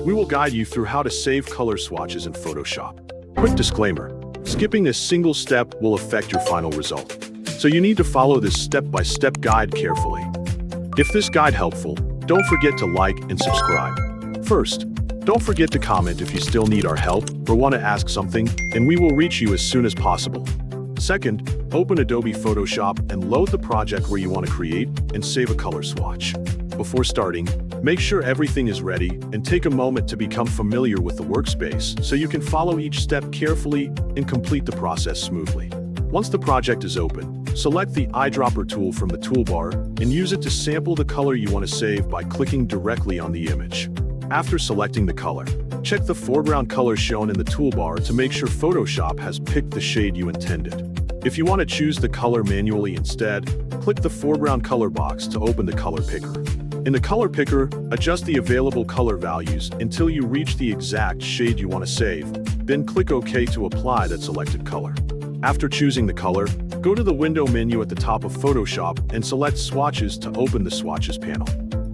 We will guide you through how to save color swatches in Photoshop. Quick disclaimer, skipping this single step will affect your final result. So you need to follow this step-by-step guide carefully. If this guide helpful, don't forget to like and subscribe. First, don't forget to comment if you still need our help or want to ask something, and we will reach you as soon as possible. Second, open Adobe Photoshop and load the project where you want to create and save a color swatch. Before starting, make sure everything is ready and take a moment to become familiar with the workspace so you can follow each step carefully and complete the process smoothly. Once the project is open, select the eyedropper tool from the toolbar and use it to sample the color you want to save by clicking directly on the image. After selecting the color, check the foreground color shown in the toolbar to make sure Photoshop has picked the shade you intended. If you want to choose the color manually instead, click the foreground color box to open the color picker. In the color picker, adjust the available color values until you reach the exact shade you want to save, then click OK to apply that selected color. After choosing the color, go to the window menu at the top of Photoshop and select Swatches to open the Swatches panel.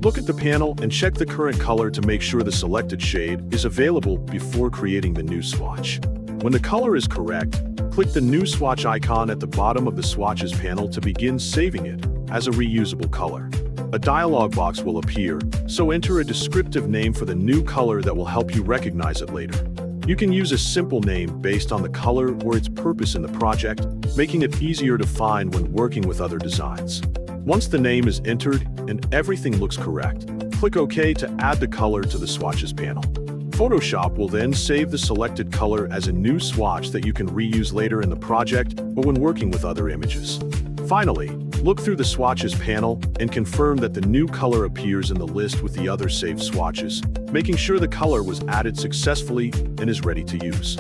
Look at the panel and check the current color to make sure the selected shade is available before creating the new swatch. When the color is correct, click the new swatch icon at the bottom of the Swatches panel to begin saving it as a reusable color. A dialog box will appear, so enter a descriptive name for the new color that will help you recognize it later. You can use a simple name based on the color or its purpose in the project, making it easier to find when working with other designs. Once the name is entered and everything looks correct, click OK to add the color to the Swatches panel. Photoshop will then save the selected color as a new swatch that you can reuse later in the project or when working with other images. Finally, look through the Swatches panel and confirm that the new color appears in the list with the other saved swatches, making sure the color was added successfully and is ready to use.